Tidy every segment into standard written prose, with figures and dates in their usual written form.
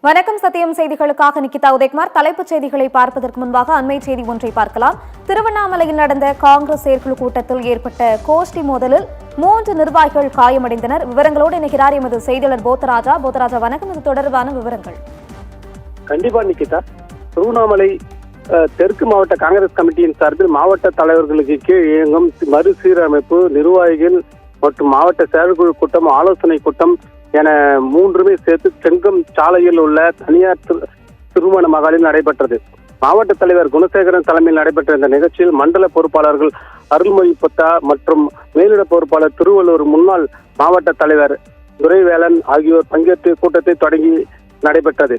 வணக்கம். சத்தியம் செய்திகளுக்காக நிகிதா உதயகுமார். தலைப்புச் செய்திகளை பார்ப்பதற்கு முன்பாக அண்மை செய்தி ஒன்றை பார்க்கலாம். திருவண்ணாமலையில் நடந்த காங்கிரஸ் செயற்குழு கூட்டத்தில் ஏற்பட்ட கோஷ்டி மோதலில் 3 நிர்வாகிகள் காயமடைந்தனர். விவரங்களோடு இணைகிறார் எமது செய்தியாளர் போத்தராஜா. வணக்கம். இது தொடர்பான விவரங்கள். கண்டிப்பா நிகிதா, திருவண்ணாமலை தெற்கு மாவட்ட காங்கிரஸ் கமிட்டியின் சார்பில் மாவட்ட தலைவர்களுக்கு கீழ் இயங்கும் மறுசீரமைப்பு, நிர்வாகிகள் மற்றும் மாவட்ட செயற்குழு கூட்டம், ஆலோசனை கூட்டம் என 3மே சேர்த்து செங்கம் சாலையில் உள்ள தனியார் திருமண மகாலில் நடைபெற்றது. மாவட்ட தலைவர் குணசேகரன் தலைமையில் நடைபெற்ற இந்த நிகழ்ச்சியில் மண்டல பொறுப்பாளர்கள் அருள்மொழி புத்தா மற்றும் மேலிட பொறுப்பாளர் திருவள்ளூர் முன்னாள் மாவட்ட தலைவர் துரைவேலன் ஆகியோர் பங்கேற்று கூட்டத்தை தொடங்கி நடைபெற்றது.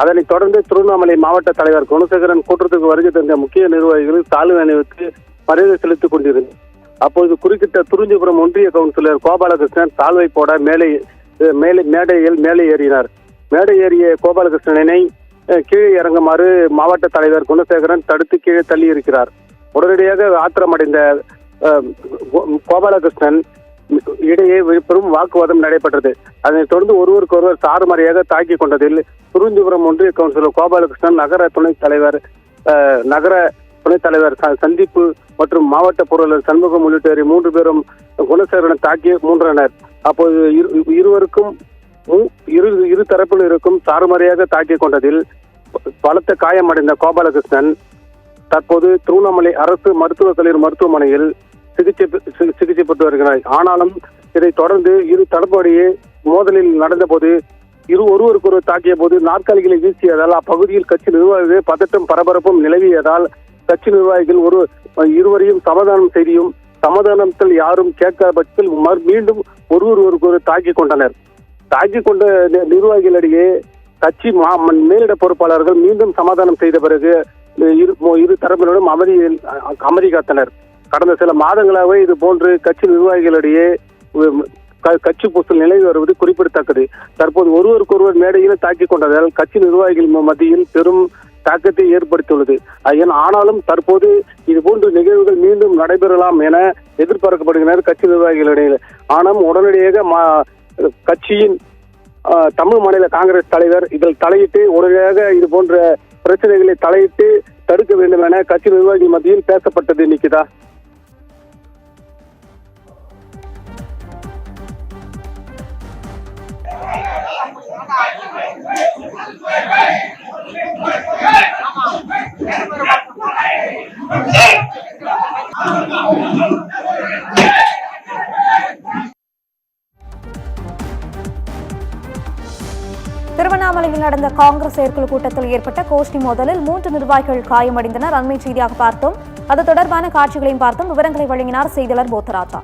அதனைத் தொடர்ந்து திருவண்ணாமலை மாவட்ட தலைவர் குணசேகரன் கூட்டத்துக்கு வருகை தந்த முக்கிய நிர்வாகிகள் சால்வை அணிவித்து மரியாதை செலுத்திக் கொண்டிருந்தார். அப்போது குறுக்கிட்ட துறிஞ்சிபுரம் ஒன்றிய கவுன்சிலர் கோபாலகிருஷ்ணன் சால்வை போட மேடையில் மேலே ஏறினார். மேடை ஏறிய கோபாலகிருஷ்ணனை கீழே இறங்குமாறு மாவட்ட தலைவர் குணசேகரன் தடுத்து கீழே தள்ளி இருக்கிறார். உடனடியாக ஆத்திரமடைந்த கோபாலகிருஷ்ணன் இடையே பெரும் வாக்குவாதம் நடைபெற்றது. அதனைத் தொடர்ந்து ஒருவருக்கொருவர் சாறுமாறியாக தாக்கிக் கொண்டதில் துறிஞ்சிபுரம் ஒன்றிய கவுன்சிலர் கோபாலகிருஷ்ணன், நகர துணைத் தலைவர் சந்திப்பு மற்றும் மாவட்ட பொருளாளர் சண்முகம் உள்ளிட்டோரை 3 பேரும் குணசேகரனை தாக்கி மூன்றனர். அப்போது இரு தரப்பில் இருக்கும் சாறுமாறியாக தாக்கிக் கொண்டதில் பலத்த காயமடைந்த கோபாலகிருஷ்ணன் தற்போது திருவண்ணாமலை அரசு மருத்துவக் கல்லூரி மருத்துவமனையில் சிகிச்சை பெற்று வருகிறார். ஆனாலும் இதைத் தொடர்ந்து இரு தரப்புடைய மோதலில் நடந்த போது ஒருவருக்கொருவர் தாக்கிய போது நாற்காலிகளை வீசியதால் அப்பகுதியில் கட்சி நிர்வாகிகள் பதட்டம் பரபரப்பும் நிலவியதால் கட்சி நிர்வாகிகள் இருவரையும் சமாதானம் செய்தியும் சமாதானத்தில் யாரும் கேட்காத பட்சத்தில் மீண்டும் ஒருவருக்கொரு தாக்கிக் கொண்டனர். தாக்கிக் கொண்ட நிர்வாகிகளிடையே கட்சி மேலிட பொறுப்பாளர்கள் மீண்டும் சமாதானம் செய்த பிறகு இரு தரப்பினரும் அமைதி காத்தனர். கடந்த சில மாதங்களாகவே இது போன்று கட்சி நிர்வாகிகளிடையே கட்சி பூசல் நிலவி வருவது குறிப்பிடத்தக்கது. தற்போது ஒருவருக்கொருவர் மேடையில் தாக்கிக் கொண்டதால் கட்சி நிர்வாகிகள் மத்தியில் பெரும் தாக்கத்தை ஏற்படுத்தியுள்ளது. ஆனாலும் தற்போது இது போன்ற நிகழ்வுகள் மீண்டும் நடைபெறலாம் என எதிர்பார்க்கப்படுகின்றனர் கட்சி நிர்வாகிகளிடையே. ஆனால் உடனடியாக கட்சியின் தமிழ் மாநில காங்கிரஸ் தலைவர் இதில் தலையிட்டு உடனடியாக இது போன்ற பிரச்சனைகளை தலையிட்டு தடுக்க வேண்டும் என கட்சி நிர்வாகிகள் மத்தியில் பேசப்பட்டது. நிக்கிதா, திருவண்ணாமலையில் நடந்த காங்கிரஸ் செயற்குழு கூட்டத்தில் ஏற்பட்ட கோஷ்டி மோதலில் 3 நிர்வாகிகள் காயமடைந்தனர். அண்மை செய்தியாக பார்த்தோம். அது தொடர்பான காட்சிகளையும் பார்த்தோம். விவரங்களை வழங்கினார் செய்தியாளர் போத்தராஜா.